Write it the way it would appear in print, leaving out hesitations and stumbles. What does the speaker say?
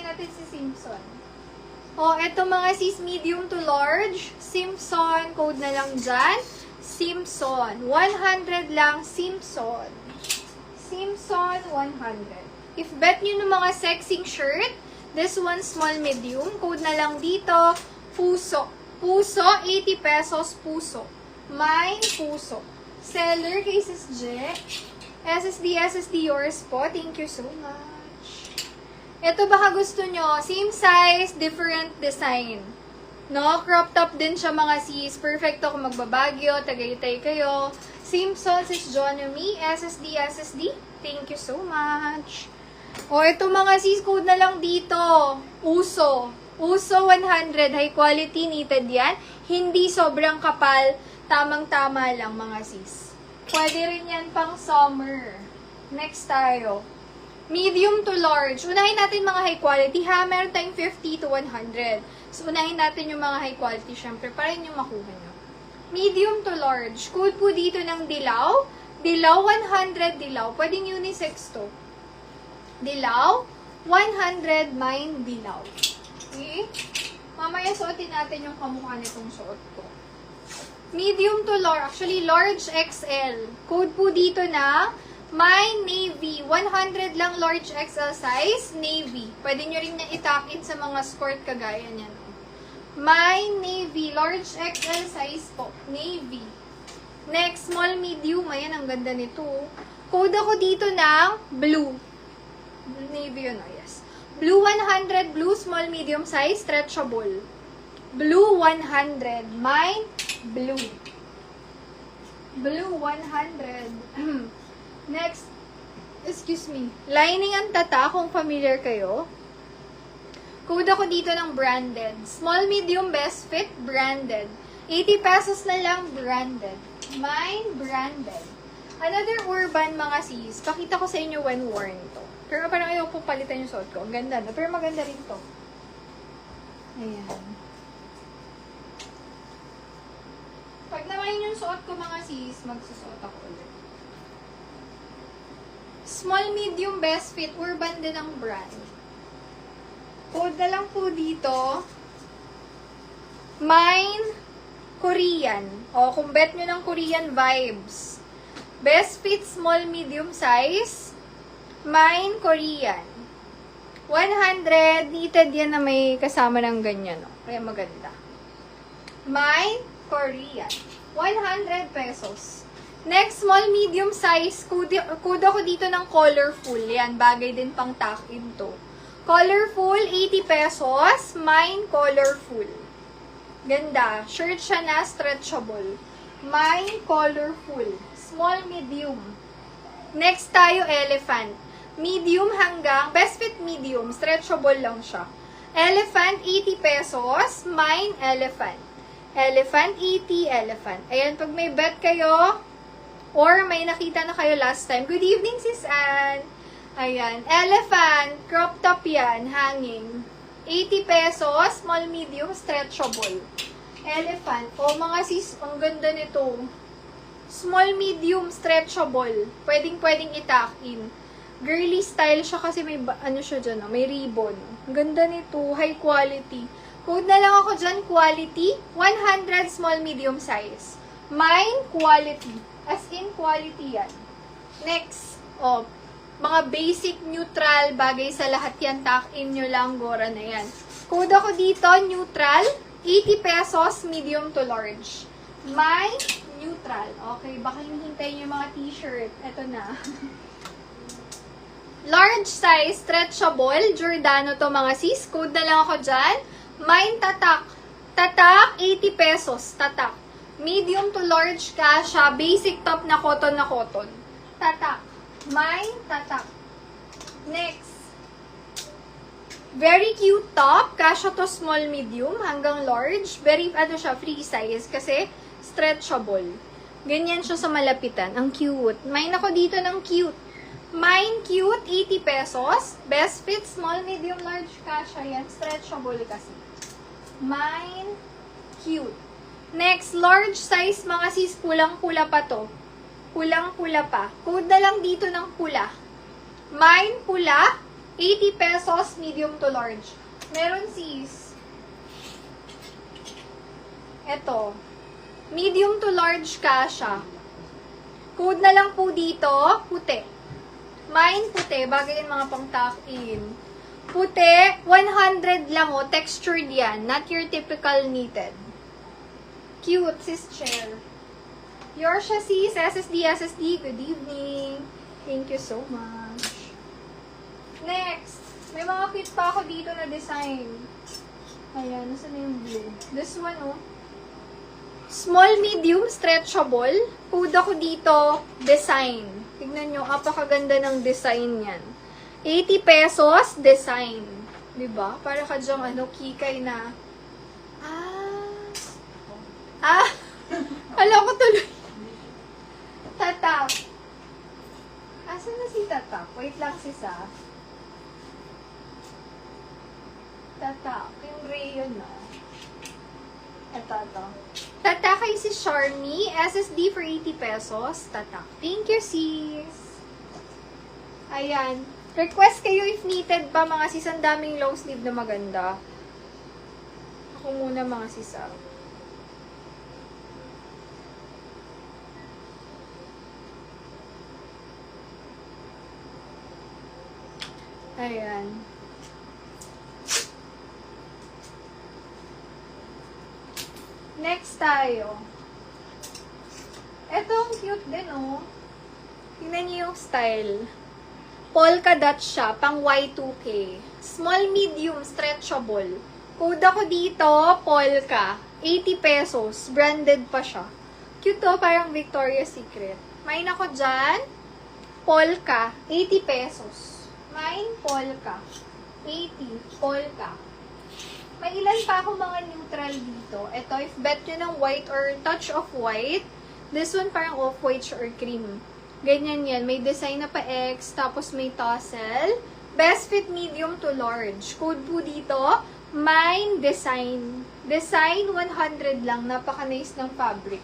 natin si Simpson. O, eto mga sis, medium to large. Simpson, code na lang dyan. Simpson. 100 lang, Simpson. Simpson, 100. If bet nyo ng mga sexing shirt, this one small medium. Code na lang dito, puso. Puso, 80 pesos, puso. Mine, puso. Seller, kay Sis J. SSD, yours po. Thank you so much. Ito baka gusto nyo, same size, different design. No, crop top din siya mga sis. Perfecto kung magbabagyo, Tagaytay kayo. Simpson, Sis Jonomy, SSD. Thank you so much. O, ito mga sis, code na lang dito. Uso. Uso 100, high quality, knitted yan. Hindi sobrang kapal, tamang-tama lang mga sis. Pwede rin yan pang summer. Next tayo. Medium to large. Unahin natin mga high quality ha. Meron tayong 50 to 100. So, unahin natin yung mga high quality syempre para yun yung makuha nyo. Medium to large. Code po dito ng dilaw. Dilaw 100 dilaw. Pwedeng unisex to. Dilaw 100 mine dilaw. Okay? Mamaya suotin natin yung kamukha nitong suot ko. Medium to large. Actually, large XL. Code po dito na my navy. 100 lang large XL size, navy. Pwede nyo rin na itakin sa mga skirt kagaya niyan. My navy. Large XL size po. Navy. Next, small medium. Ayan, ang ganda nito. Code ako dito ng blue. Navy yun, yes. Blue 100, blue small medium size, stretchable. Blue 100. Mine, blue. Blue 100. Next, excuse me. Lining ang tata, kung familiar kayo. Code ako dito ng branded. Small, medium, best fit, branded. 80 pesos na lang, branded. Mine, branded. Another urban mga sis. Pakita ko sa inyo when worn to. Pero parang ayaw po palitan yung suot ko. Ang ganda na. Pero maganda rin to. Ayan. Pag naman yung suot ko mga sis, magsusuot ako ulit. Small, medium, best fit. Urban din ang brand. Code na lang po dito. Mine, Korean. O, kung bet nyo ng Korean vibes. Best fit, small, medium size. Mine, Korean. 100, knitted yan na may kasama ng ganyan. No? Kaya maganda. Mine, Korean. 100 pesos. Next, small, medium size. Kudo ko dito ng colorful. Yan, bagay din pang tuck-in to. Colorful, 80 pesos. Mine, colorful. Ganda. Shirt siya na, stretchable. Mine, colorful. Small, medium. Next tayo, elephant. Medium hanggang, best fit medium. Stretchable lang siya. Elephant, 80 pesos. Mine, elephant. Elephant, 80, elephant. Ayan, pag may bet kayo, or may nakita na kayo last time. Good evening, Sis Ann. Ayan. Elephant. Crop top yan. Hanging. 80 pesos. Small, medium. Stretchable. Elephant. O, mga sis, ang ganda nito. Small, medium. Stretchable. Pwedeng itak-in. Girly style siya kasi may, ano siya dyan, no? May ribbon. Ang ganda nito. High quality. Code na lang ako dyan. Quality. 100 small, medium size. Mine, quality. As in, quality yan. Next, mga basic, neutral, bagay sa lahat yan, tuck-in nyo lang, gora na yan. Code ako dito, neutral, 80 pesos, medium to large. My neutral. Okay, baka hinihintay yung mga t-shirt. Ito na. Large size, stretchable, Giordano to mga sis. Code na lang ako dyan. Mine, tatak. Tatak, 80 pesos, tatak. Medium to large kasha, basic top na cotton. Tatak. Mine, tatak. Next. Very cute top. Kasha to small, medium, hanggang large. Very, free size kasi stretchable. Ganyan siya sa malapitan. Ang cute. Mine ako dito ng cute. Mine, cute, 80 pesos. Best fit, small, medium, large kasha yan. Stretchable kasi. Mine, cute. Next, large size mga sis, pulang-pula pa to. Pulang-pula pa. Code na lang dito ng pula. Mine, pula. 80 pesos, medium to large. Meron sis. Ito. Medium to large kasha. Code na lang po dito, puti. Mine puti, bagay yung mga pang tuck-in. Puti, 100 lang o, textured yan. Not your typical knitted. Cute, sis chair. Yours siya sis, SSD, good evening. Thank you so much. Next, may mga cute pa ako dito na design. Ayan, nasa na yung blue? This one, oh. Small, medium, stretchable. Code ako dito, design. Tignan nyo, apakaganda ng design yan. 80 pesos, design. Diba? Para ka dyang, kikay na. Alam ko tuloy. Tatak. Asan na si Tatak? Wait lang sis ah. Tatak. Yung rayon na. Ito. Tatak kay si Charmy. SSD for 80 pesos. Tatak. Thank you sis. Ayan. Request kayo if needed pa mga sis. Ang daming long sleeve na maganda. Ako muna mga sis ah. Ayan. Next tayo. Etong cute din, oh. Tingnan niyo yung style. Polka dot siya, pang Y2K. Small, medium, stretchable. Code ako dito, polka. 80 pesos. Branded pa siya. Cute to, parang Victoria's Secret. Mine ako dyan. Polka. 80 pesos. Mine, polka. 80. Polka. May ilan pa ako mga neutral dito. Ito, if bet nyo ng white or touch of white, this one parang off-white or cream. Ganyan yan. May design na pa X, tapos may tassel. Best fit medium to large. Code po dito, mine design. Design 100 lang. Napaka-nice ng fabric.